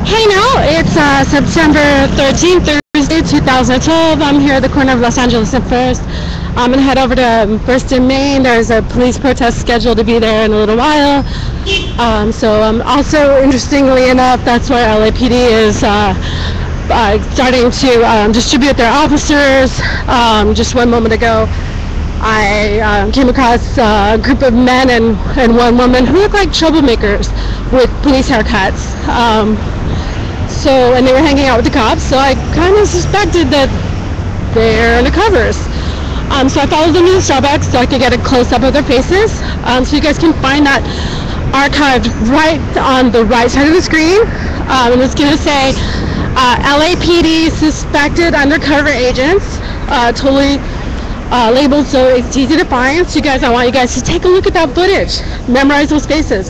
Hey now, it's September 13th, Thursday, 2012. I'm here at the corner of Los Angeles and First. I'm going to head over to First and Main. There's a police protest scheduled to be there in a little while. Also, interestingly enough, that's where LAPD is starting to distribute their officers. Just one moment ago, I came across a group of men and one woman who looked like troublemakers with police haircuts. And they were hanging out with the cops, so I kind of suspected that they're undercovers. So I followed them to the Starbucks so I could get a close-up of their faces. So you guys can find that archived right on the right side of the screen. And it's going to say LAPD suspected undercover agents, totally labeled so it's easy to find. So I want you guys to take a look at that footage, memorize those faces.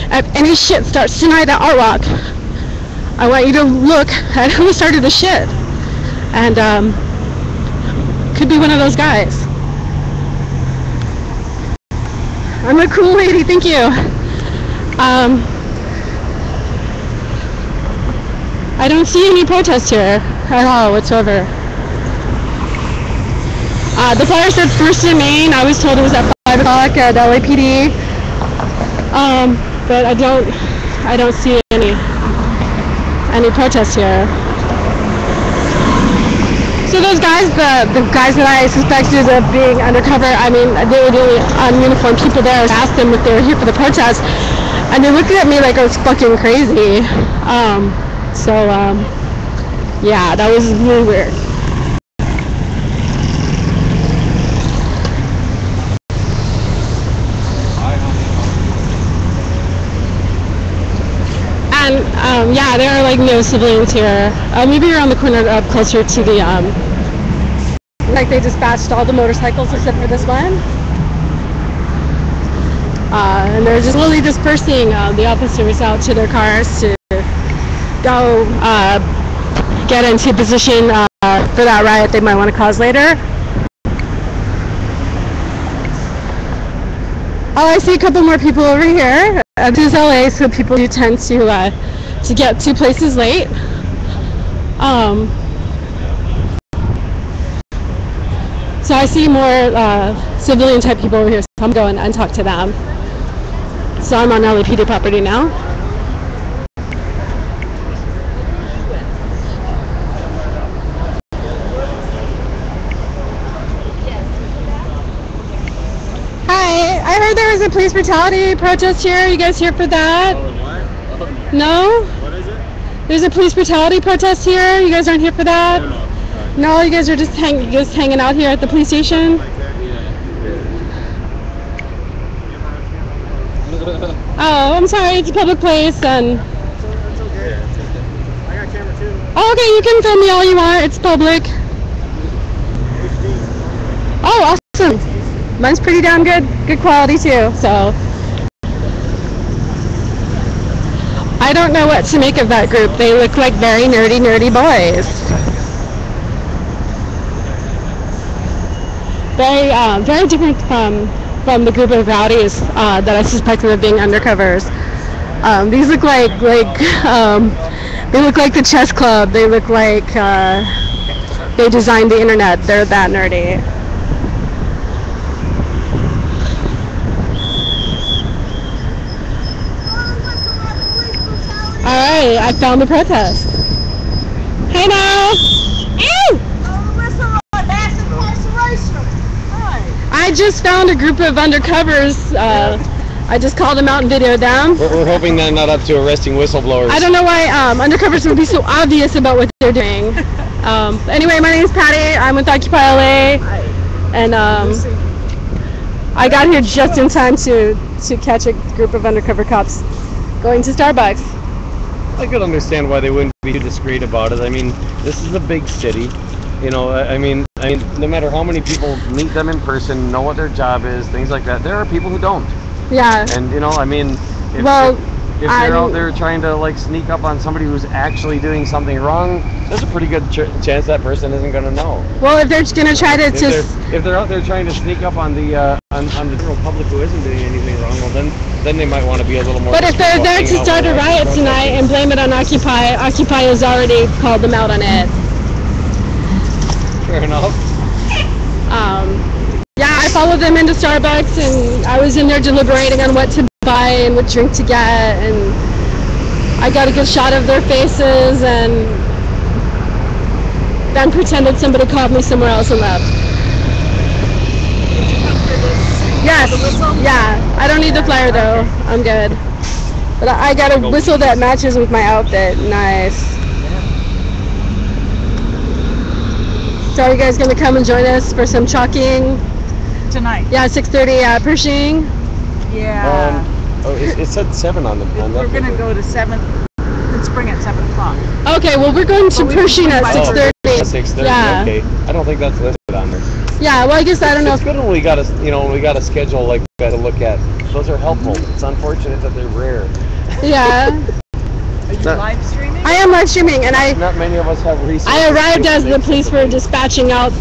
If any shit starts tonight at Art Rock, I want you to look at who started the shit. And could be one of those guys. I'm a cool lady, thank you. I don't see any protest here at all whatsoever. The flyer said First and Main. I was told it was at 5 o'clock at LAPD. But I don't see any protests here. So those guys, the guys that I suspected of being undercover, I mean, they were the only ununiformed people there. I asked them if they were here for the protest, and they looked at me like I was fucking crazy. Yeah, that was really weird. And yeah, there are like no civilians here. Maybe around the corner up closer to the like they dispatched all the motorcycles except for this one. And they're just slowly dispersing the officers out to their cars to go get into position for that riot they might want to cause later. Oh, I see a couple more people over here. This is LA, so people do tend to get to places late. So I see more civilian type people over here, so I'm going and talk to them. So I'm on LAPD property now. Hi, I heard there was a police brutality protest here. You guys here for that? What? No? What is it? There's a police brutality protest here. You guys aren't here for that? No, you guys are just hanging out here at the police station? Oh, I'm sorry. It's a public place and... It's okay. I got camera too. Oh, okay. You can film me all you want. It's public. Oh, awesome. Mine's pretty damn good. Good quality too, so... I don't know what to make of that group. They look like very nerdy boys. Very different from the group of rowdies that I suspected of being undercovers. These look like they look like the chess club. They look like they designed the internet. They're that nerdy. Alright, I found the protest. Hey now! Ew! I just found a group of undercovers. I just called them out and videoed them. We're hoping they're not up to arresting whistleblowers. I don't know why undercovers would be so obvious about what they're doing. Anyway, my name is Patty. I'm with Occupy LA. And I got here just in time to catch a group of undercover cops going to Starbucks. I could understand why they wouldn't be too discreet about it. I mean, this is a big city. You know, I mean, no matter how many people meet them in person, know what their job is, things like that, there are people who don't. Yeah. And, you know, I mean, if they're out there trying to, like, sneak up on somebody who's actually doing something wrong, there's a pretty good chance that person isn't going to know. Well, if they're going to try to if they're out there trying to sneak up on the on the general public who isn't doing anything wrong, well then they might want to be a little more. But if they're there to start a riot tonight and blame it on Occupy, Occupy has already called them out on it. Fair enough. Yeah, I followed them into Starbucks, and I was in there deliberating on what to buy and what drink to get, and I got a good shot of their faces, and then pretended somebody called me somewhere else and left. Did you come for this? Yes. Yeah. I don't need the flyer though. I'm good. But I got a whistle that matches with my outfit. Nice. So are you guys gonna come and join us for some chalking? Tonight. Yeah, 6:30 at Pershing. Yeah. It said 7 on the. We're gonna go to 7. In spring at 7 o'clock. Okay, well we're going to Pershing at 6:30. 6:30. Yeah. Okay. I don't think that's listed on there. Yeah. Well, I guess I don't know. It's good when we got a schedule like that to look at. Those are helpful. It's unfortunate that they're rare. Yeah. Are you live streaming? I am live streaming, and Not many of us have resources. I arrived as the police were dispatching out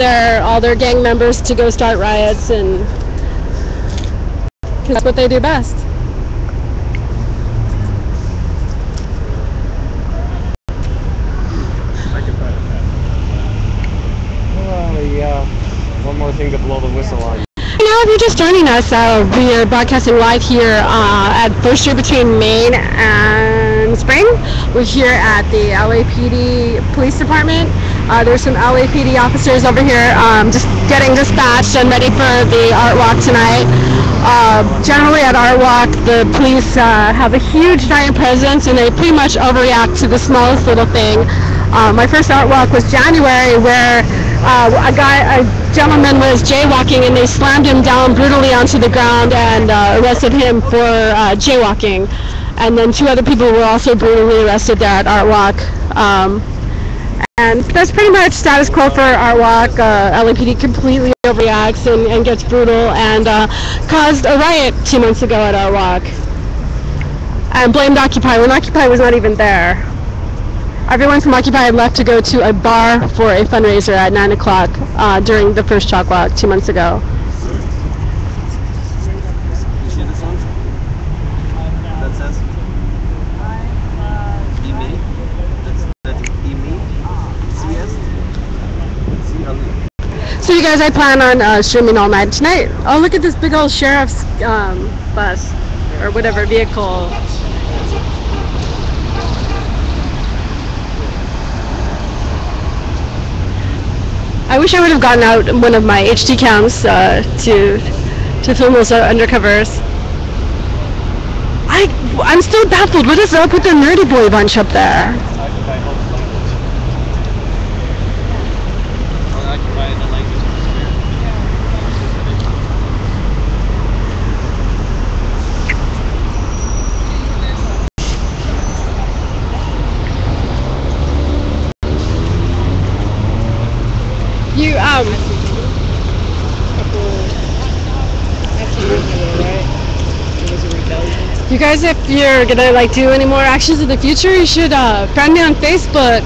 all their gang members to go start riots, and because that's what they do best. Yeah. One more thing to blow the whistle on. Now, if you're just joining us, we are broadcasting live here at First Street between Main and Spring. We're here at the LAPD Police Department. There's some LAPD officers over here just getting dispatched and ready for the art walk tonight. Generally at art walk, the police have a huge giant presence, and they pretty much overreact to the smallest little thing. My first art walk was January, where a gentleman was jaywalking, and they slammed him down brutally onto the ground and arrested him for jaywalking. And then 2 other people were also brutally arrested there at Art Walk. And that's pretty much status quo for Art Walk. LAPD completely overreacts and gets brutal, and caused a riot 2 months ago at Art Walk. And blamed Occupy when Occupy was not even there. Everyone from Occupy had left to go to a bar for a fundraiser at 9 o'clock during the first chalk walk 2 months ago. You see this one? That says E-Me? That's E-Me? CS? So you guys, I plan on streaming all night tonight. Oh, look at this big old sheriff's bus, or whatever vehicle. I wish I would have gotten out one of my HD cams to film those undercovers. I'm still baffled. What is up with the nerdy boy bunch up there? You guys, if you're gonna do any more actions in the future, you should friend me on Facebook.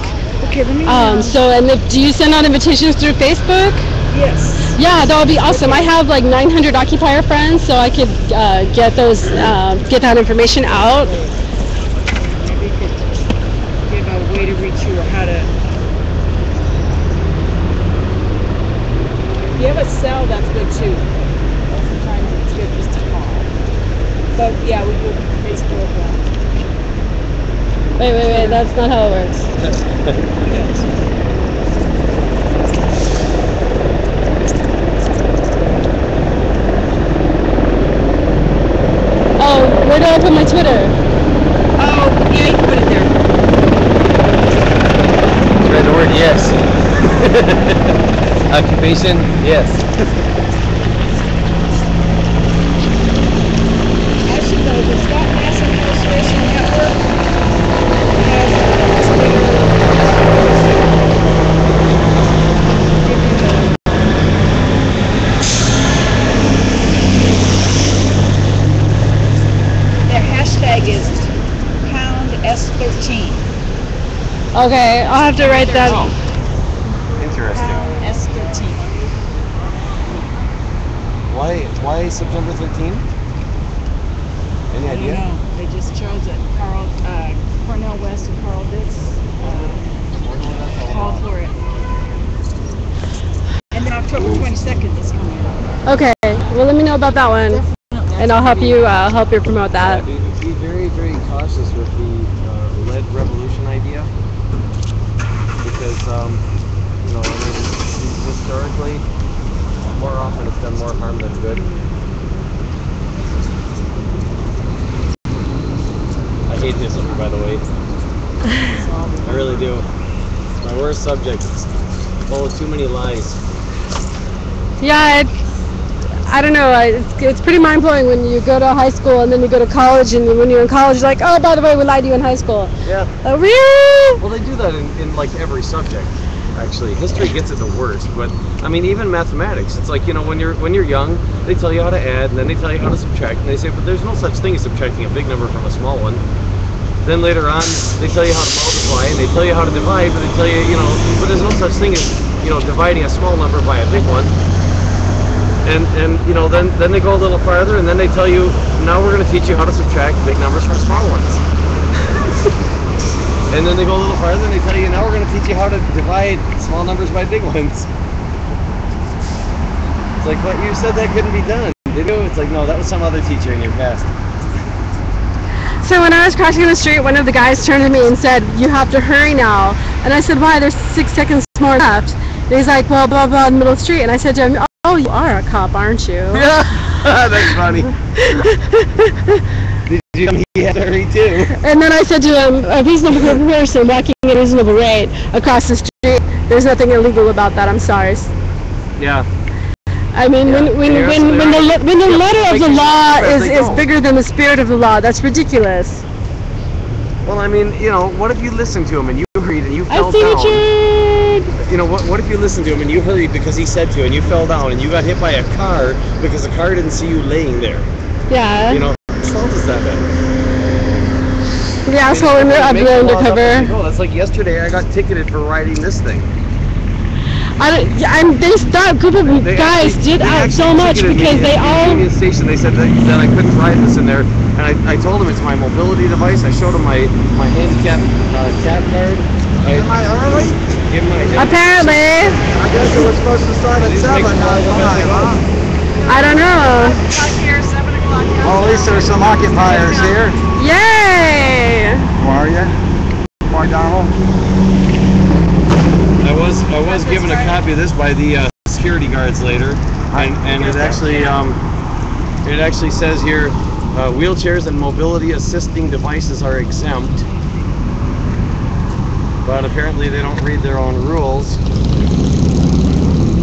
Okay, let me. Do you send out invitations through Facebook? Yes. Yeah, that would be awesome. I have 900 occupier friends, so I could get that information out. Maybe you could give a way to reach you, or how to. If you have a cell, that's good too. Sometimes it's good just to call. But yeah, we do Facebook. Wait, that's not how it works. Oh, where do I put my Twitter? Oh, yeah, you can put it there. Try the word yes. Occupation, yes. Actually, though, the Scott Nash Administration Network has their hashtag is #S13. Okay, I'll have to write that. Interesting. #S13. Why September 13? Any I don't idea? know. They just chose it. Cornell West and Carl Dix called for it. And then October 22nd is coming up. Okay, well let me know about that one, and I'll help you promote that. Yeah, be very, very cautious with the lead revolution idea, because you know, I mean, historically, more often it's done more harm than good. I hate history, by the way. I really do. It's my worst subject. It's full of too many lies. Yeah, I don't know, it's pretty mind-blowing when you go to high school and then you go to college, and when you're in college you're like, oh, by the way, we lied to you in high school. Yeah. Oh, really? Well, they do that in like every subject. Actually, history gets it the worst, but I mean, even mathematics, it's like, you know, when you're young, they tell you how to add, and then they tell you how to subtract, and they say, but there's no such thing as subtracting a big number from a small one. Then later on, they tell you how to multiply, and they tell you how to divide, but they tell you, you know, but there's no such thing as, you know, dividing a small number by a big one. And you know, then they go a little farther, and then they tell you, now we're going to teach you how to subtract big numbers from small ones. And then they go a little farther and they tell you, now we're going to teach you how to divide small numbers by big ones. It's like, what, you said that couldn't be done, did you? It's like, no, that was some other teacher in your past. So when I was crossing the street, one of the guys turned to me and said, you have to hurry now. And I said, why? There's 6 seconds more left. And he's like, well, blah, blah, in the middle of the street. And I said to him, oh, you are a cop, aren't you? Yeah, that's funny. Did you know he had to hurry too? And then I said to him, a reasonable person walking at a reasonable rate across the street, there's nothing illegal about that, I'm sorry. Yeah. I mean, Yeah. when the letter of the law is bigger than the spirit of the law, that's ridiculous. Well, I mean, you know, what if you listened to him and you hurried and you fell I see down? what you... You know, what if you listened to him and you hurried because he said to, and you fell down and you got hit by a car because the car didn't see you laying there? Yeah. You know, whose fault is that then? The asshole of the undercover. Oh, that's like yesterday I got ticketed for riding this thing. That group of guys did out so much because they all... At the station, they said that I couldn't ride this in there, and I told them it's my mobility device. I showed them my handicap cab card. Am I early? Apparently. I guess it was supposed to start at 7, not 5, huh? I don't know. Well, at least there's some occupiers here. Yay! How are you? Why, Donald? I was given a copy of this by the security guards later, and it actually says here, wheelchairs and mobility assisting devices are exempt. But apparently they don't read their own rules,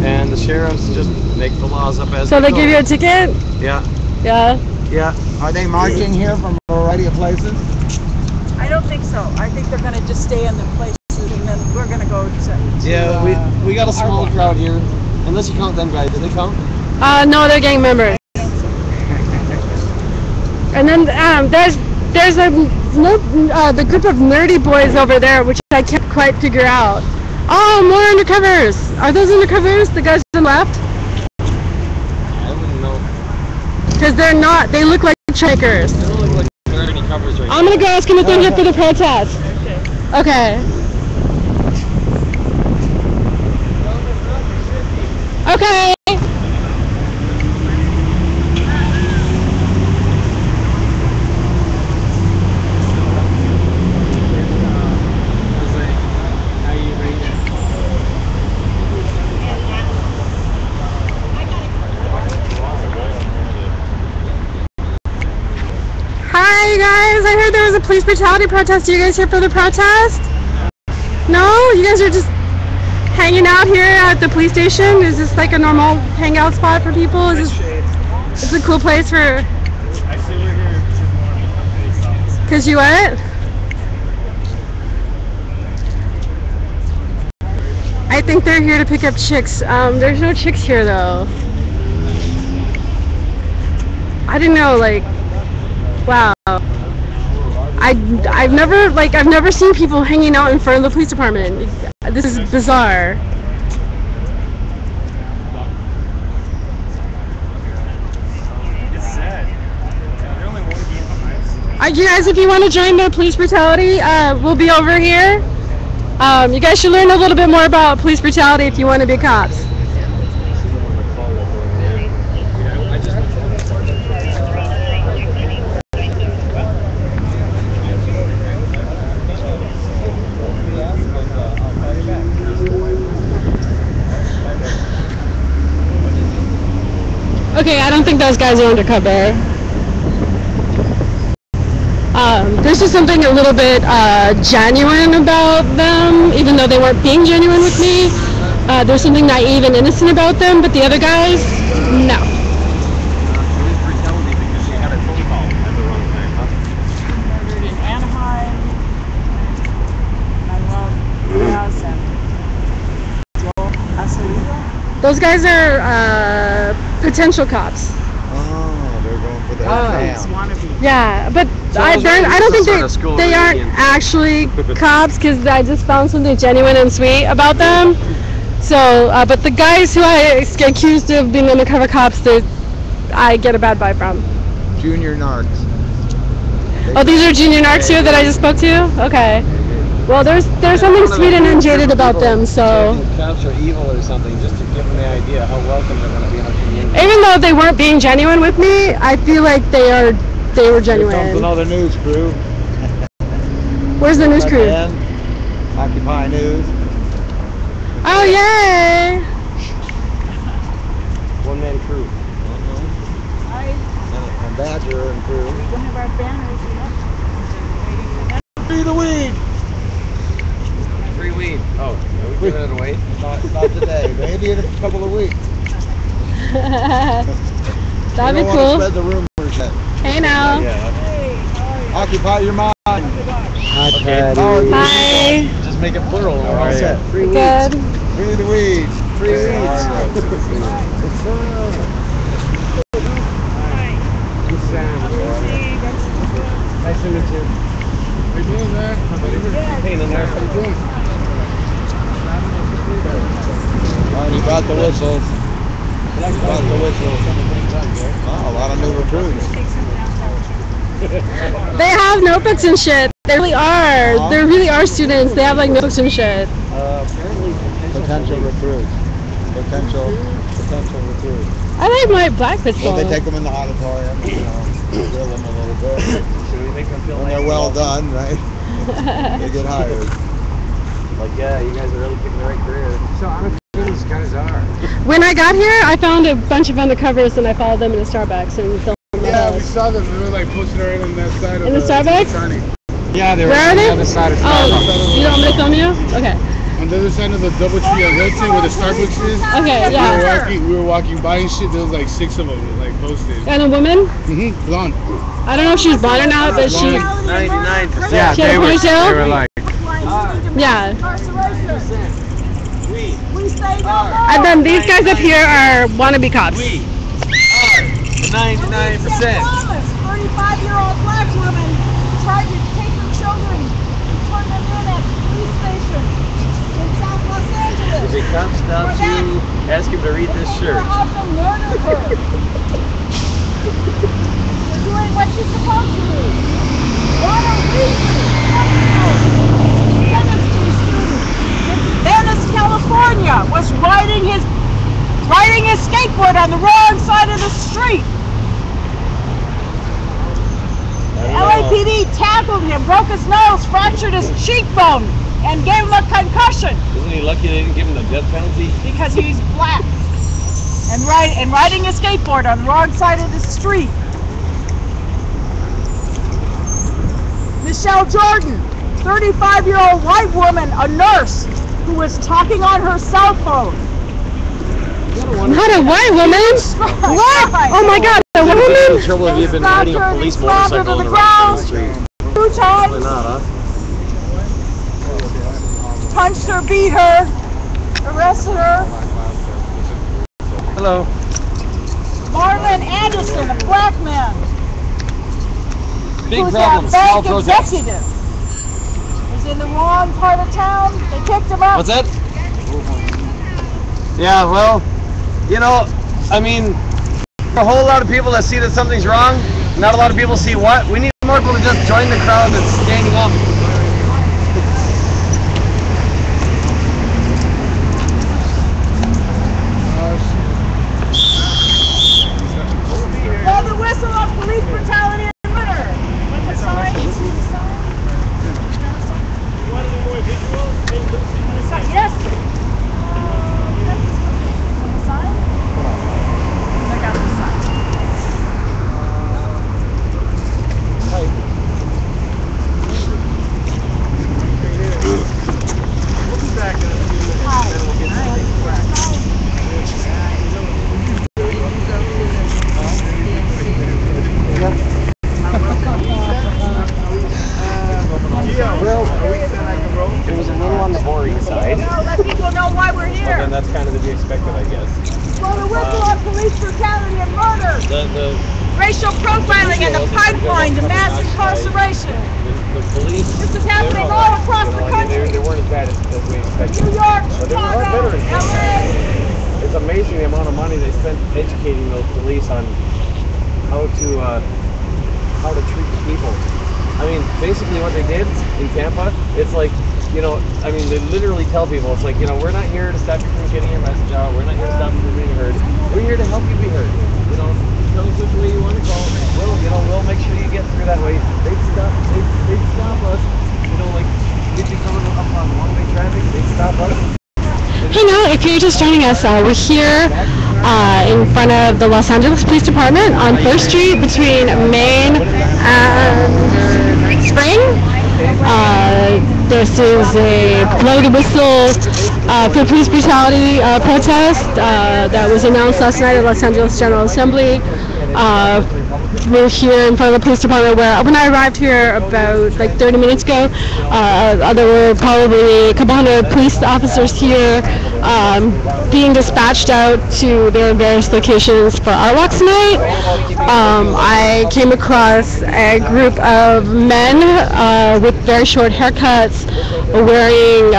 and the sheriffs just make the laws up as So they go. give you a ticket? Yeah. Yeah. Yeah. Are they marching here from a variety of places? I don't think so. I think they're going to just stay in their places, and then we're going to go to Yeah, we got a small crowd here, unless you count them guys. Did they count? No, they're gang members. And then there's the group of nerdy boys over there, which I can't quite figure out. Oh, more undercovers. Are those undercovers? The guys on the left? I wouldn't know. Because they're not. They look like strikers. They don't look like there are any covers right now. I'm gonna go ask him if they're here for the protest. Okay. Okay. Hi guys, I heard there was a police brutality protest. Are you guys here for the protest? No? You guys are just hanging out here at the police station? Is this like a normal hangout spot for people? Is this a cool place for... I say we're here to Cause you what? I think they're here to pick up chicks. There's no chicks here though. I didn't know, like, wow. I've never seen people hanging out in front of the police department. This is bizarre. You guys, if you want to join the police brutality, we'll be over here. You guys should learn a little bit more about police brutality if you want to be cops. Okay, I don't think those guys are undercover. There's just something a little bit genuine about them, even though they weren't being genuine with me. There's something naive and innocent about them, but the other guys, no. Police brutality because she had a phone call at the wrong time, huh? Murdered in Anaheim, Manuel Diaz, and Joel Acevedo. Those guys are potential cops. Oh, they're going for that Police town. wannabe. Yeah, but So I don't think they aren't reunion. actually cops, because I just found something genuine and sweet about them. So, but the guys who I accused of being undercover cops, I get a bad vibe from. Junior narcs. Oh, these are junior narcs here that I just spoke to? Okay. Well, there's something sweet and unjaded about them, so. Cops are evil or something, just to give them the idea how welcome they're going to be in our community. Even though they weren't being genuine with me, I feel like they were Here comes genuine. another news crew. Where's the news Right crew? then, Occupy News. Oh, yay! One-man crew. Hi, And Badger and crew. we don't have our banners yet. Waiting for them. Free the weed! Free weed. Oh, are we giving it away? Not today, maybe in a couple of weeks. That'd be We don't want to cool. spread the rumors yet. Hey now. Yeah. Hey, how are you? Occupy your mind. Hi, Patty. Hi. Just make it plural. How are ya? Free weed. Good. Free the weeds. Free Hey, weeds. how are ya? Hi. Good sound. Lucy, that's Nice to meet you. How you doing, man? Hey, in there. How you doing? You got the whistles. Got the whistles. Wow, a lot of new recruits. They have notebooks and shit. They really are. They really are students. They have like notebooks and shit. Apparently Potential recruits. Potential recruits. I like my black pistol. Well, they take them in the auditorium, drill them a little bit. Should we make them feel When nice? they're well done, right? They get hired. Like, yeah, you guys are really picking the right career. So I don't know who these guys are. When I got here, I found a bunch of undercovers and I followed them in a Starbucks and filmed Yeah, we those. saw them. They were like posting right on that side of In the Starbucks? Yeah, they were Where are on they? the other side of Oh, Starbucks. you want me to film you? Okay. On the other side of the double tree on Hilton where the Starbucks is. Okay, yeah. We were walking by and shit. There was like 6 of them like posted. And a woman? Blonde. I don't know if she's blonde or not, but she. 99%. Yeah, She had a ponytail? they were like. Yeah. We stay no more. And then these guys up here are wannabe cops. We are the 99%. 35-year-old black woman tried to take her children and turn them in at the police station in South Los Angeles. If a cop stops you, ask him to read this Her shirt. husband murdered her. You're doing what you're supposed to do. What are we chemistry student in Venice, California, was riding his skateboard on the wrong side of the street. The LAPD tackled him, broke his nose, fractured his cheekbone, and gave him a concussion Isn't he lucky they didn't give him the death penalty? because he's black. And riding a skateboard on the wrong side of the street. Michelle Jordan, 35-year-old white woman, a nurse, who was talking on her cell phone. Not a white woman? What? Oh my god, a The woman? trouble have you been Stopped riding her a and police slammed her to motorcycle on the the right ground. street? 2 Probably times, not, huh? punched her, beat her, arrested her. Hello. Marlon Anderson, a black man, Big who's problem. a Small bank protest. executive, was in the wrong part of town. They picked him up. What's that? Yeah, well, you know, I mean, a whole lot of people that see that something's wrong. Not a lot of people see what. We need more people to just join the crowd that's standing up. Blow the whistle of police brutality and murder. With the sign, you see the sign? You want any more visuals? Yes. On the sign? I got the sign. We'll be back in a few minutes. Then we'll get some things cracked. It was a little on the boring side. No, let people know why we're But here. then that's kind of to be expected, I guess. Blow the whistle of police brutality and murder. The Racial profiling and the pipeline to mass incarceration. police. This is happening all across the country. They weren't as bad as we expected. New York, But they were a lot Chicago, better than LA. It's amazing the amount of money they spent educating those police on how to treat the people. I mean, basically what they did in Tampa, it's like, you know, I mean, they literally tell people, it's like, you know, we're not here to stop you from getting your message out. We're not here to stop you from being heard. We're here to help you be heard. You know, tell us which way you want to go. We'll make sure you get through that way. They'd stop us. You know, like, get you coming up on one-way traffic, they'd stop us. Hey now, if you're just joining us, we're here in front of the Los Angeles Police Department on 1st Street between Main and Spring. This is a blow the whistle for police brutality protest that was announced last night at Los Angeles General Assembly. We're here in front of the police department where when I arrived here about like 30 minutes ago, there were probably a couple hundred police officers here being dispatched out to their various locations for art walks tonight. I came across a group of men with very short haircuts wearing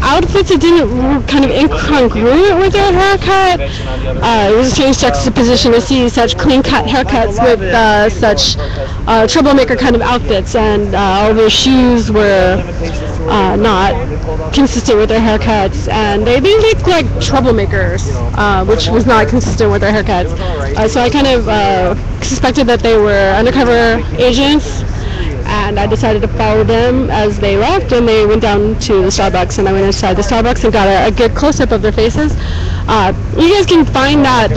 outfits that were kind of incongruent with their haircut. It was a strange juxtaposition to see such clean-cut haircuts with such troublemaker kind of outfits, and all their shoes were not consistent with their haircuts, and they looked like troublemakers, which was not consistent with their haircuts. So I kind of suspected that they were undercover agents, and I decided to follow them as they left, and they went down to the Starbucks, and I went inside the Starbucks and got a good close-up of their faces. You guys can find that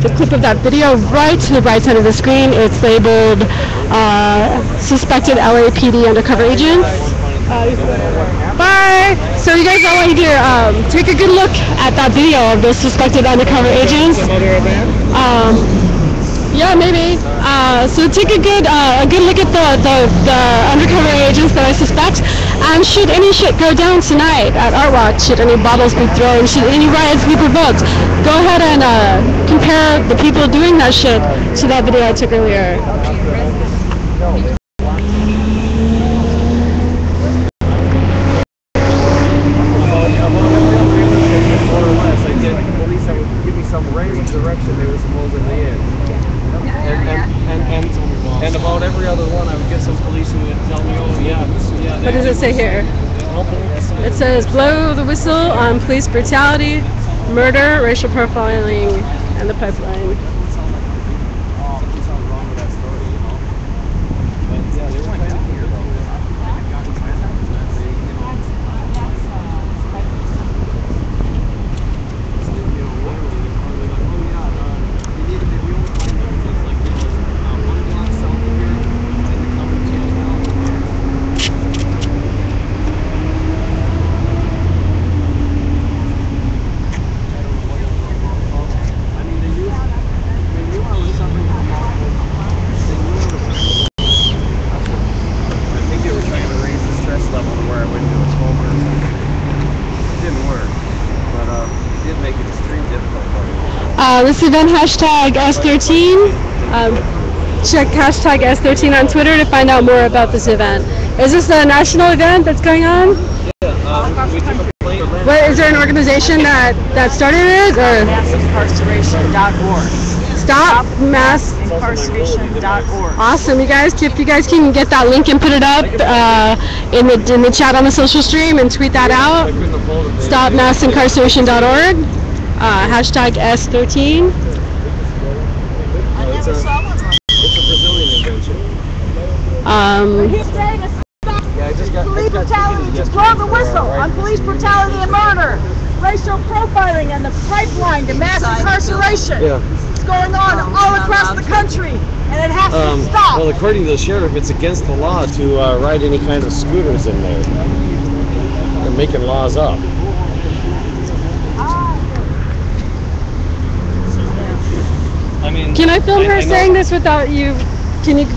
the clip of that video right to the right side of the screen. It's labeled suspected LAPD undercover agents. Bye! So you guys, I want you to take a good look at that video of those suspected undercover agents. Yeah, maybe. So take a good look at the undercover agents that I suspect. And should any shit go down tonight at Art Walk, should any bottles be thrown, should any riots be provoked, go ahead and compare the people doing that shit to that video I took earlier. Direction they were supposedly in. And about every other one, I would get some police who would tell me, oh yeah. What does it say here? It says blow the whistle on police brutality, murder, racial profiling, and the pipeline. This event, hashtag S13. Check hashtag S13 on Twitter to find out more about this event. Is this a national event that's going on? What, is there an organization that started it? Or? Massincarceration.org. StopMassIncarceration.org. Awesome, you guys. If you guys can get that link and put it up in the chat on the social stream and tweet that out. StopMassIncarceration.org. Hashtag S13. I never saw one. It's a Brazilian invention. He's saying to stop Yeah, I just got police brutality, to blow the whistle on police brutality and murder, racial profiling, and the pipeline to mass incarceration. Yeah. It's going on all across the country, and it has to stop. Well, according to the sheriff, it's against the law to ride any kind of scooters in there. They're making laws up. I mean, can I film her saying this without you? Can you?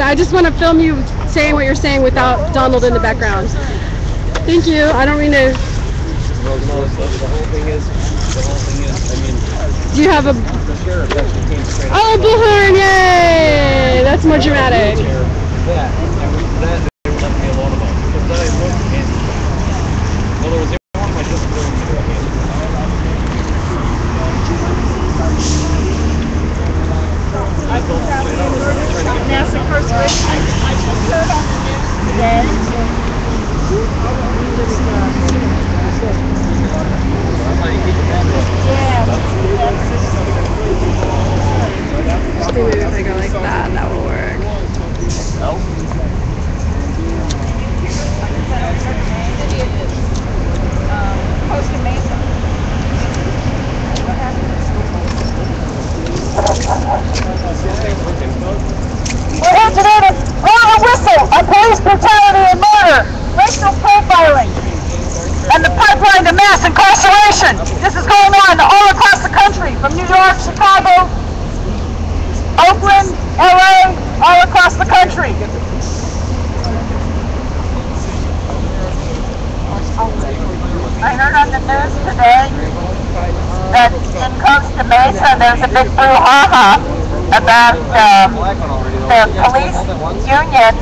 I just want to film you saying what you're saying without Donald in the background. Thank you. I don't mean to. Well, no, the whole thing is, I mean. Do you have a? The sheriff actually came straight. Oh, bullhorn! Yay! That's more dramatic. That they left me alone about. Because then I looked and, well, there was one of my disabilities that were handed. Mass incarceration. I just heard on the news today. Just maybe if I go like that, that will work. Costa Mesa. What happened? We're here today to blow a whistle on police brutality and murder, racial profiling, and the pipeline to mass incarceration. This is going on all across the country, from New York, Chicago, Oakland, LA, all across the country. I heard on the news today that in Costa Mesa there's a big brouhaha about the police union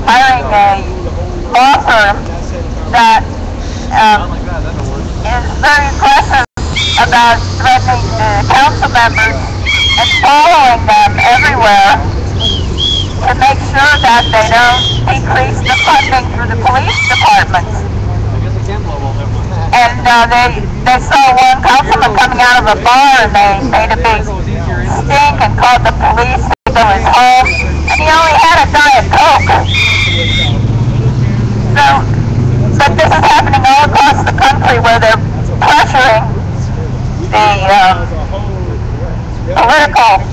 hiring a law firm that is very aggressive about threatening the council members and following them everywhere to make sure that they don't decrease the funding for the police departments. And they saw one councilman coming out of a bar and they made a big stink and called the police to go his home, and he only had a Diet Coke. So, but this is happening all across the country where they're pressuring the political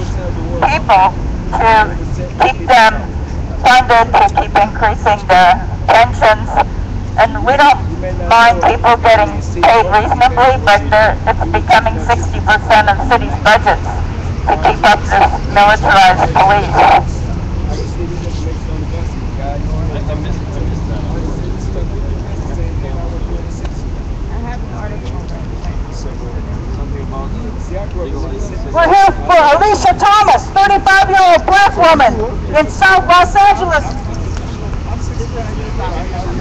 people to keep them funded, to keep increasing the pensions. And we don't mind people getting paid reasonably, but it's becoming 60% of cities' budgets to keep up this militarized police. We're here for Alicia Thomas, 35-year-old black woman in South Los Angeles,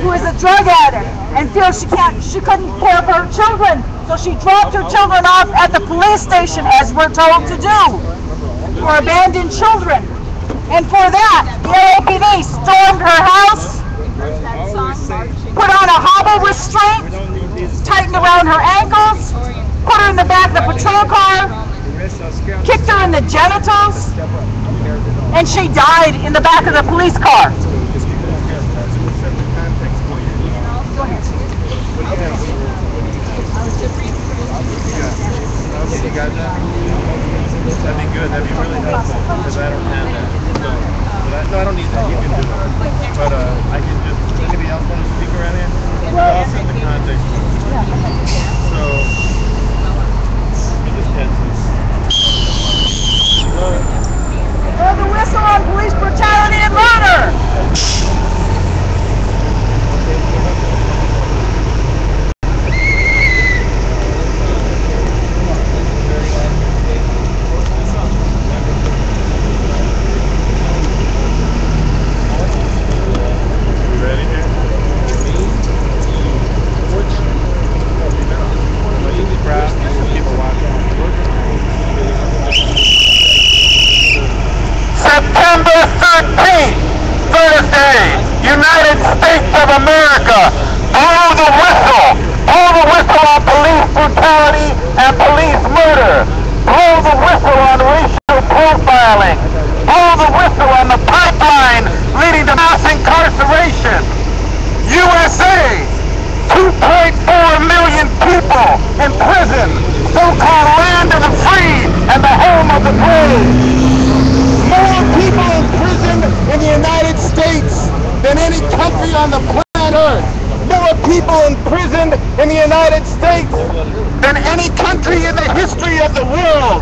who is a drug addict and feels she couldn't care for her children, so she dropped her children off at the police station, as we're told to do, for abandoned children. And for that, the LAPD stormed her house, put on a hobble restraint, tightened around her ankles, put her in the back of the patrol car, kicked her in the genitals, and she died in the back of the police car. You got that? That'd be good. That'd be really helpful because I don't have that. So, no, I don't need that. You can do that. But I can just. Anybody else want to speak around here? I'll send the context. So, we just had to. Blow the whistle on police brutality and murder. 1.4 million people in prison, so-called land of the free and the home of the brave. More people in prison in the United States than any country on the planet Earth. More people in prison in the United States than any country in the history of the world.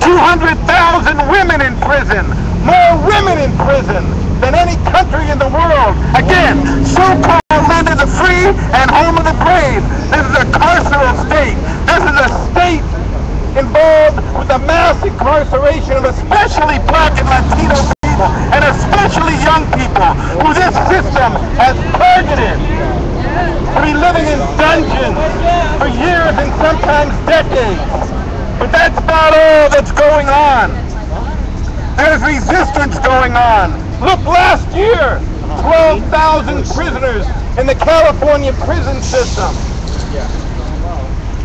200,000 women in prison. More women in prison than any country in the world. Again, so-called land of the free and home of the brave. This is a carceral state. This is a state involved with the mass incarceration of especially black and Latino people, and especially young people, who this system has targeted to be living in dungeons for years and sometimes decades. But that's not all that's going on. There's resistance going on. Look, last year, 12,000 prisoners in the California prison system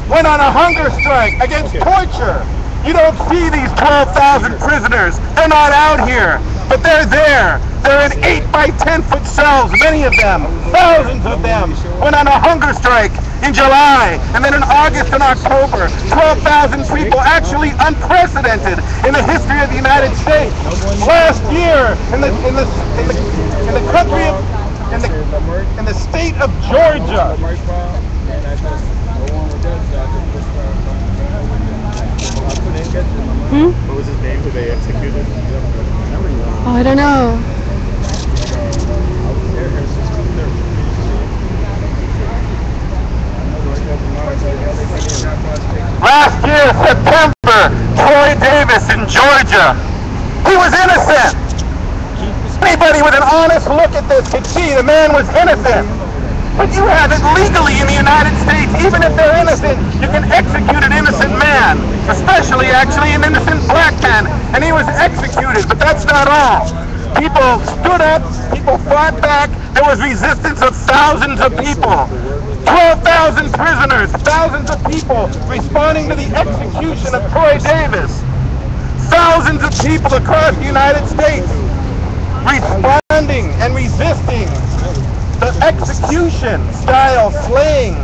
went on a hunger strike against torture. You don't see these 12,000 prisoners. They're not out here, but they're there. They're in 8 by 10 foot cells, many of them, thousands of them, went on a hunger strike in July, and then in August and October. 12,000 people, actually unprecedented in the history of the United States. Last year, in the country of, in the state of Georgia, What was his name who they executed? Oh, I don't know. last year, September, Troy Davis in Georgia. He was innocent. Anybody with an honest look at this could see the man was innocent. But you have it legally in the United States. Even if they're innocent, you can execute an innocent man, especially actually an innocent black man, and he was executed. But that's not all. People stood up, people fought back, there was resistance of thousands of people. 12,000 prisoners, thousands of people responding to the execution of Troy Davis. Thousands of people across the United States responding and resisting the execution-style slaying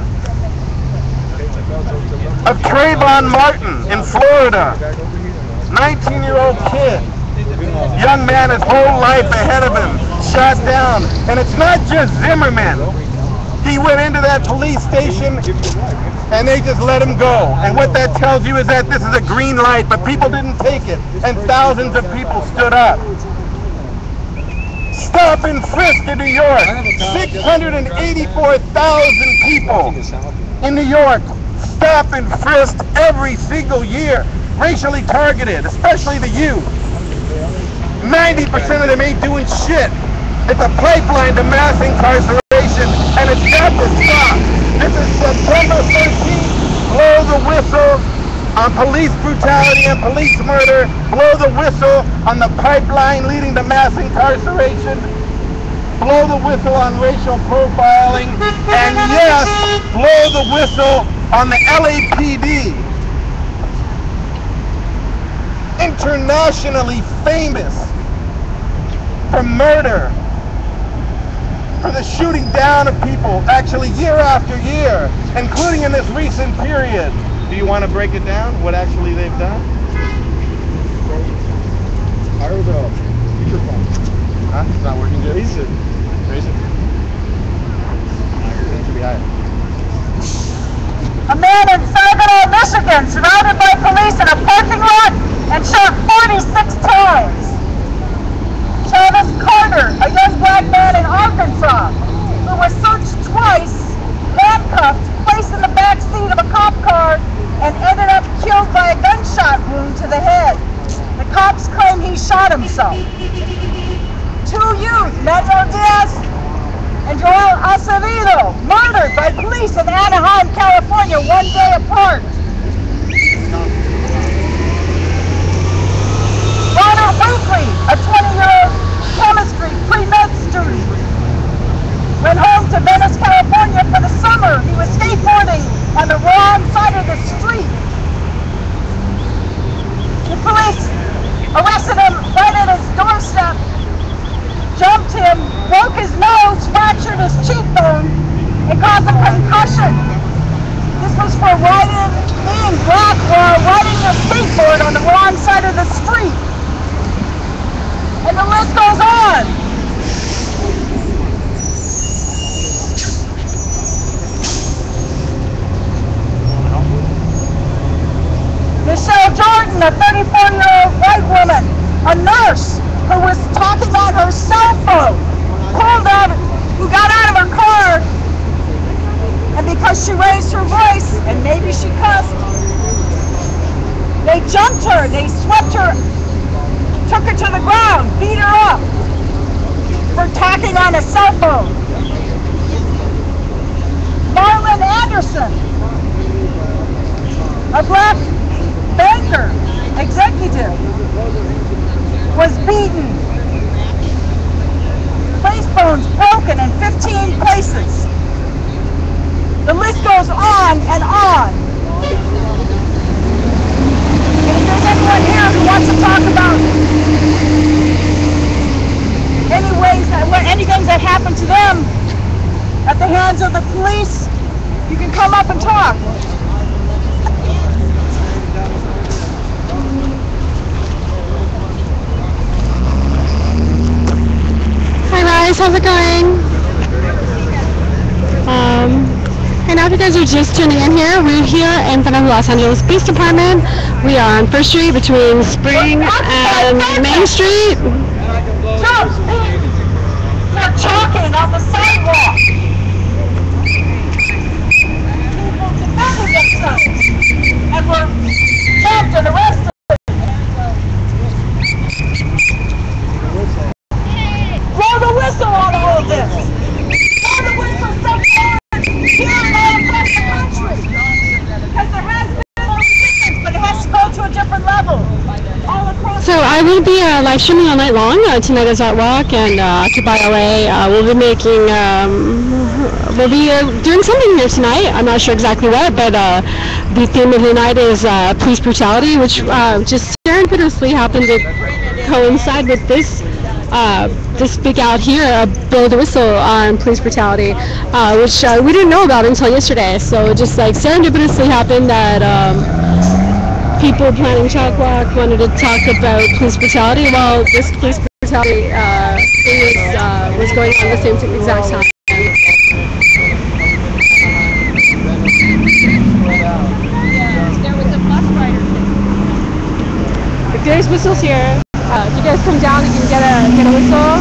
of Trayvon Martin in Florida. 19-year-old kid, young man, his whole life ahead of him, shot down. And it's not just Zimmerman. He went into that police station and they just let him go. And what that tells you is that this is a green light, but people didn't take it. And thousands of people stood up. Stop and frisk in New York. 684,000 people in New York stop and frisked every single year. Racially targeted, especially the youth. 90% of them ain't doing shit. It's a pipeline to mass incarceration, and it's got to stop. This is September 13th. Blow the whistle on police brutality and police murder. Blow the whistle on the pipeline leading to mass incarceration. Blow the whistle on racial profiling. And yes, blow the whistle on the LAPD. Internationally famous for murder, for the shooting down of people, actually year after year, including in this recent period. Do you want to break it down, what actually they've done? Fire the speakerphone. Huh? It's not working good? Raise it. Raise it. It should be higher. A man in Saginaw, Michigan, surrounded by police in a parking lot and shot 46 times. Travis Carter, a young black man in Arkansas, who was searched twice, handcuffed, placed in the back seat of a cop car, and ended up killed by a gunshot wound to the head. The cops claim he shot himself. 2 youth, Manuel Diaz and Joel Acevedo, murdered by police in Anaheim, California, 1 day apart. Ronald Winkley, a 20-year-old chemistry pre-med student, went home to Venice, California for the summer. He was skateboarding on the wrong side of the street. The police arrested him right at his doorstep, jumped him, broke his nose, fractured his cheekbone, and caused a concussion. This was for being black while riding a skateboard on the wrong side of the street. And the list goes on. Michelle Jordan, a 34-year-old white woman, a nurse who was talking on her cell phone, who got out of her car, and because she raised her voice, and maybe she cussed, they jumped her, they swept her, took her to the ground, beat her up for talking on a cell phone. Marlon Anderson, a black banker, executive, was beaten. Face bones broken in 15 places. The list goes on and on. And if there's anyone here who wants to talk about anything that happened to them at the hands of the police, you can come up and talk. Hi guys, how's it going? Hey, now if you guys are just tuning in here, we're here in front of the Los Angeles Police Department. We are on First Street between Spring and Main Street. They're talking on the sidewalk. People defending themselves and were jumped and arrested. Blow the whistle on all of this. Blow the whistle so far here and all across the country. Because there has been no resistance, but it has to go to a different level. All across. So I will be live streaming all night long. Tonight is Art Walk and Occupy LA. We'll be making, doing something here tonight. I'm not sure exactly what, but the theme of the night is police brutality, which just serendipitously happened to coincide with this speak out here, blow the whistle on police brutality, which we didn't know about until yesterday. So it just like serendipitously happened that people planning Chalk Walk wanted to talk about police brutality. Well, this police brutality thing was going on at the same exact time. There was a bus rider. If there's whistles here, if you guys come down, you can get a whistle.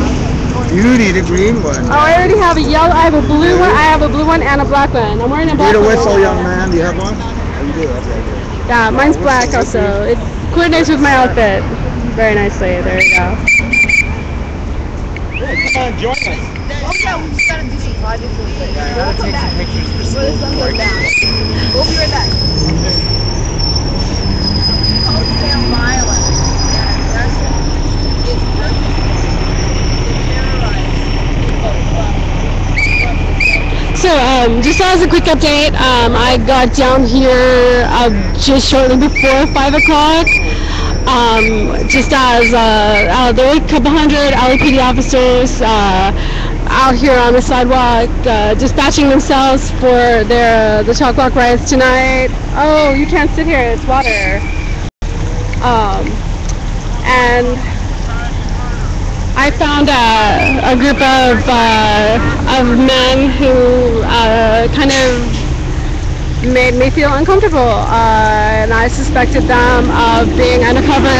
You need a green one. Oh, I already have a yellow. I have a blue one. I have a blue one and a black one. I'm wearing a black Need a one. whistle, young man. Do you have one? Oh, you do. Okay. Yeah, mine's black also. It coordinates with my outfit very nicely. There you go. Come on, join us. Oh yeah, we just gotta do some projects real quick. We'll come back. Before the sun goes down. We'll be right back. Wholesale violence. Yeah, that's it. It's perfect. So, just as a quick update, I got down here just shortly before 5 o'clock. Just as there were a couple hundred LAPD officers out here on the sidewalk dispatching themselves for the Chalk Walk riots tonight. Oh, you can't sit here, it's water. And I found a group of men who kind of made me feel uncomfortable, and I suspected them of being undercover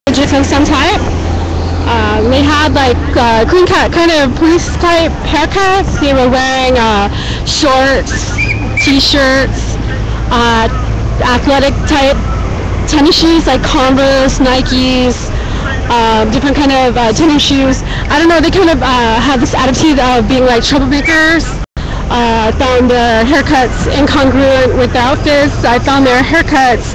agents of some type. They had like clean cut, kind of police type haircuts. They were wearing shorts, t-shirts, athletic type tennis shoes like Converse, Nikes, different kind of tennis shoes. I don't know, they kind of had this attitude of being like troublemakers. I found their haircuts incongruent with the outfits. I found their haircuts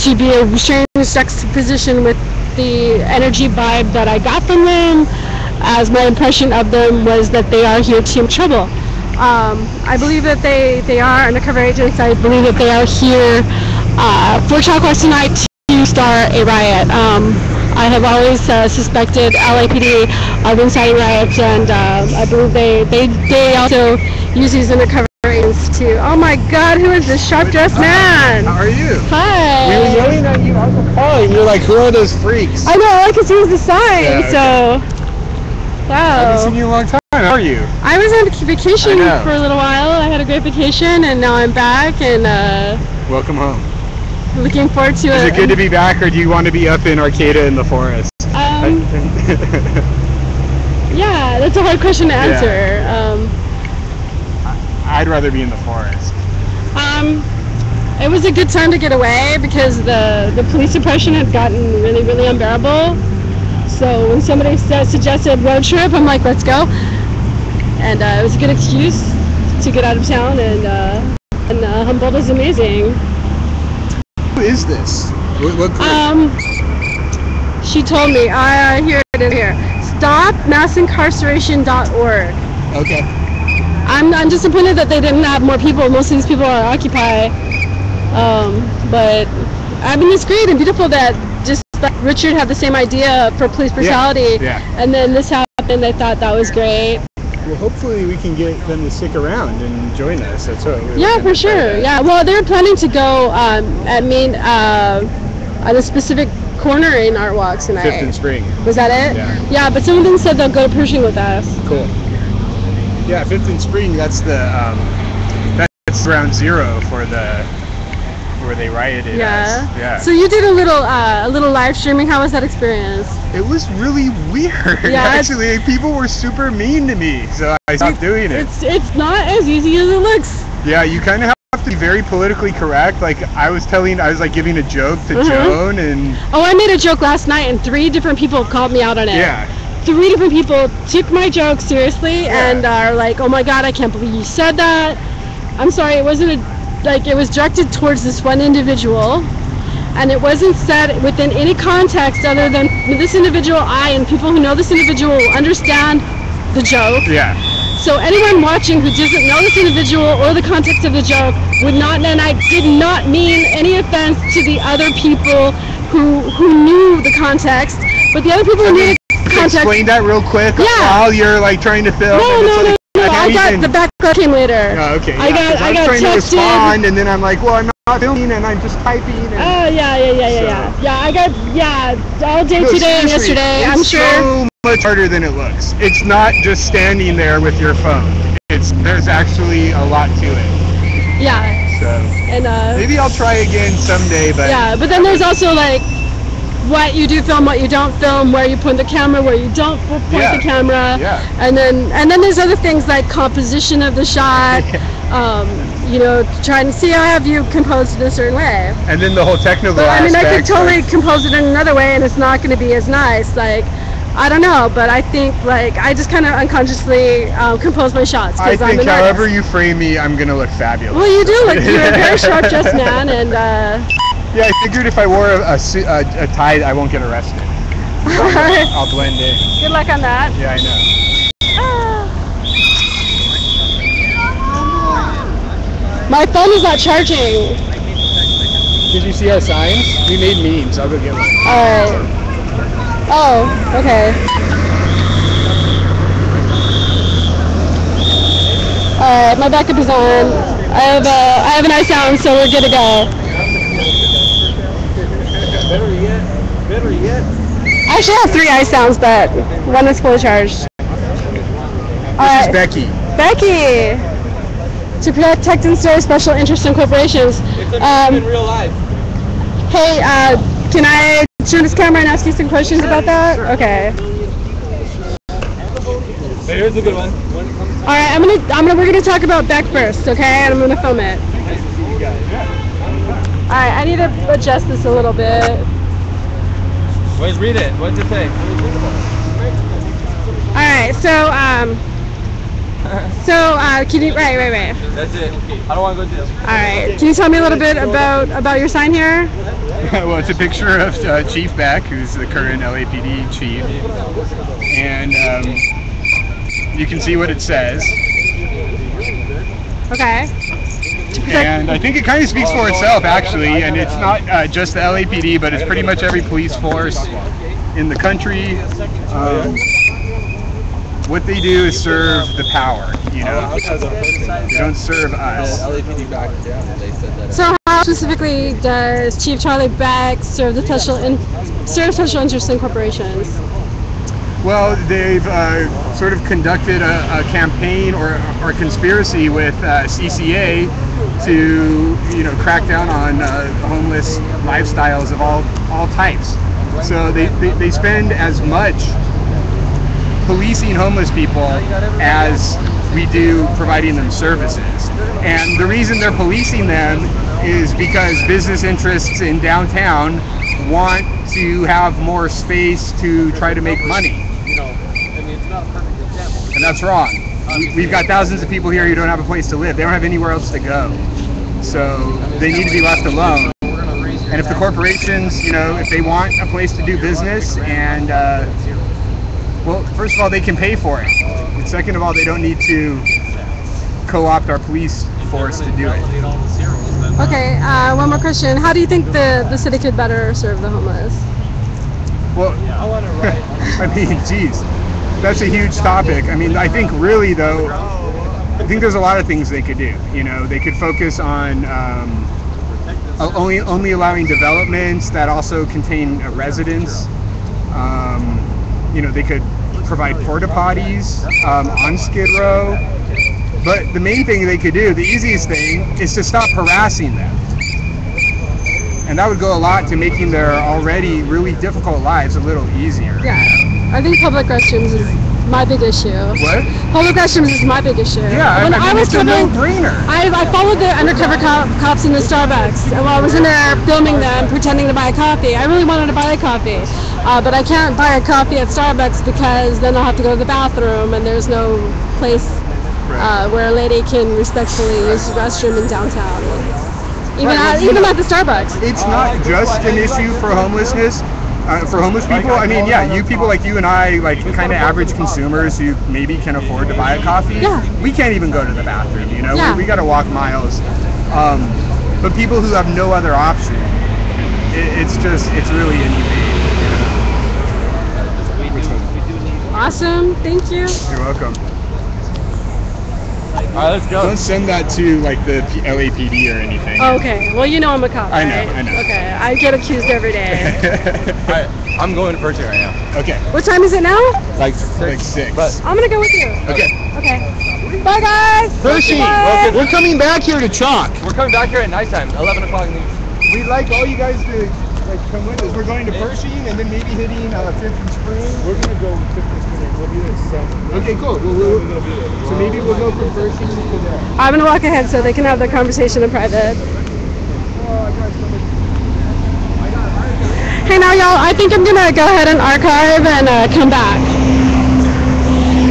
to be a strange juxtaposition with the energy vibe that I got from them, as my impression of them was that they are here to make trouble. I believe that they are undercover agents. I believe that they are here for Chalk Walk tonight to start a riot. I have always suspected LAPD of inciting riots, and I believe they also use these undercover agents to. Oh my God, who is this sharp-dressed man? How are you? Hi. We were yelling at you on the phone. You're like, who are those freaks? I know, all I can see is the sign, Yeah, okay. so. I haven't seen Wow. you in a long time. How are you? I was on vacation I know. for a little while. I had a great vacation, and now I'm back, and Welcome home. looking forward to Is it. it good to be back, or do you want to be up in Arcata in the forest? Yeah, that's a hard question to answer. I'd rather be in the forest. It was a good time to get away because the police suppression had gotten really, really unbearable. So when somebody suggested road trip, I'm like, let's go. And it was a good excuse to get out of town, and Humboldt is amazing. Who is this? What group? She told me, here it is here, stopmassincarceration.org. Okay. I'm disappointed that they didn't have more people. Most of these people are Occupy. But I mean, it's great and beautiful that just like Richard had the same idea for police brutality, and then this happened. I thought that was great. Well, hopefully we can get them to stick around and join us. That's what we're Yeah, for sure. Yeah, well, they're planning to go at a specific corner in Art Walk tonight. 5th and Spring. Was that it? Yeah. Yeah, but some of them said they'll go to Pershing with us. Cool. Yeah, 5th and Spring. That's the that's ground zero for the where they rioted. Yeah. Yeah. So you did a little live streaming. How was that experience? It was really weird. Yeah, actually, people were super mean to me, so I stopped doing it. It's not as easy as it looks. Yeah, you kind of have to be very politically correct. Like I was like giving a joke to Joan, and oh, I made a joke last night, and 3 different people called me out on it. yeah. 3 different people took my joke seriously and are like, "Oh my God, I can't believe you said that." I'm sorry, it wasn't it was directed towards this one individual, and it wasn't said within any context other than this individual. And people who know this individual will understand the joke. Yeah. So anyone watching who doesn't know this individual or the context of the joke would not, and I did not mean any offense to the other people who knew the context, but the other people who knew the context. Explain that real quick while you're like trying to film. No. I got the backup came later. Oh, okay. I got trying to texted. respond, and then I'm like, well, I'm not filming, and I'm just typing. And Oh yeah. Yeah, I got all day today and yesterday. I'm sure. It's so much harder than it looks. It's not just standing there with your phone. There's actually a lot to it. Yeah. So And maybe I'll try again someday. But yeah, but then there's also like what you do film, what you don't film, where you point the camera, where you don't point the camera, and then there's other things like composition of the shot. Trying to see how have you composed it a certain way. And then the whole technical But I mean, I could aspects, totally compose it in another way, and it's not going to be as nice. Like, I don't know, but I think like I just kind of unconsciously compose my shots. I think I'm however you frame me, I'm gonna look fabulous. Well, you do look. You're a very sharp-dressed man, and. Yeah, I figured if I wore a tie, I won't get arrested. I'll blend in. Good luck on that. Yeah, I know. My phone is not charging. Did you see our signs? We made memes. I'll go get one. Alright. Oh, okay. Alright, my backup is on. I have an iSound, so we're good to go. Better yet. I actually have 3 iSounds, but one is fully charged. This is Becky. Becky! To protect and serve special interests and corporations. In real life. Hey, can I turn this camera and ask you some questions about that? Sure. Okay. Here's a good one. All right, we're gonna talk about Beck first, okay? And I'm gonna film it. All right, I need to adjust this a little bit. Let's read it. What does it say? All right, so can you wait. That's it. I don't want to go do this. All right, can you tell me a little bit about your sign here? Well, it's a picture of Chief Beck, who's the current LAPD chief, and you can see what it says. Okay. And I think it kind of speaks for itself, actually, and it's not just the LAPD, but it's pretty much every police force in the country. What they do is serve the power, you know. They don't serve us. So how specifically does Chief Charlie Beck serve the special interests in corporations? Well, they've sort of conducted a campaign or conspiracy with CCA to, you know, crack down on homeless lifestyles of all types. So they spend as much policing homeless people as we do providing them services. And the reason they're policing them is because business interests in downtown want to have more space to try to make money. And that's wrong. We've got thousands of people here who don't have a place to live. They don't have anywhere else to go. So they need to be left alone. And if the corporations, you know, if they want a place to do business and well, first of all, they can pay for it. And second of all, they don't need to co-opt our police force to do it. Okay, one more question. How do you think the city could better serve the homeless? Well, I mean, geez, that's a huge topic. I mean, I think really though, I think there's a lot of things they could do. You know, they could focus on only allowing developments that also contain residents. You know, they could provide porta potties on Skid Row. But the main thing they could do, the easiest thing, is to stop harassing them. And that would go a lot to making their already really difficult lives a little easier. Yeah, I think public restrooms is my big issue. What? Public restrooms is my big issue. Yeah, when I mean, it's a no-brainer. I followed the undercover cops in the Starbucks, and while I was in there filming them, pretending to buy a coffee, I really wanted to buy a coffee. But I can't buy a coffee at Starbucks because then I'll have to go to the bathroom, and there's no place where a lady can respectfully use the restroom in downtown. Even at the Starbucks. It's not just an issue for homelessness. For homeless people, I mean, yeah, you people like you and I, like kind of average consumers who maybe can afford to buy a coffee, we can't even go to the bathroom, you know, we got to walk miles. But people who have no other option, it's really inhumane. Awesome, thank you. You're welcome. All right, let's go. Don't send that to like the LAPD or anything. Oh, okay, well, you know I'm a cop, right? I know. Okay, I get accused every day. All right, I'm going to Pershing right now. Okay. What time is it now? Like 6. But I'm gonna go with you. Okay. Okay. Bye, guys. Pershing, Bye. we're coming back here to talk. we're coming back here at nighttime, 11 o'clock in the evening. We'd like all you guys to like come with us. We're going to Pershing and then maybe hitting 5th and Spring. We're gonna go 5th and Spring. We'll be there 7. Okay, cool. So maybe we'll go from Pershing to there. I'm gonna walk ahead so they can have their conversation in private. Hey, now y'all, I think I'm gonna go ahead and archive and come back.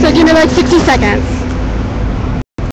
So give me like 60 seconds.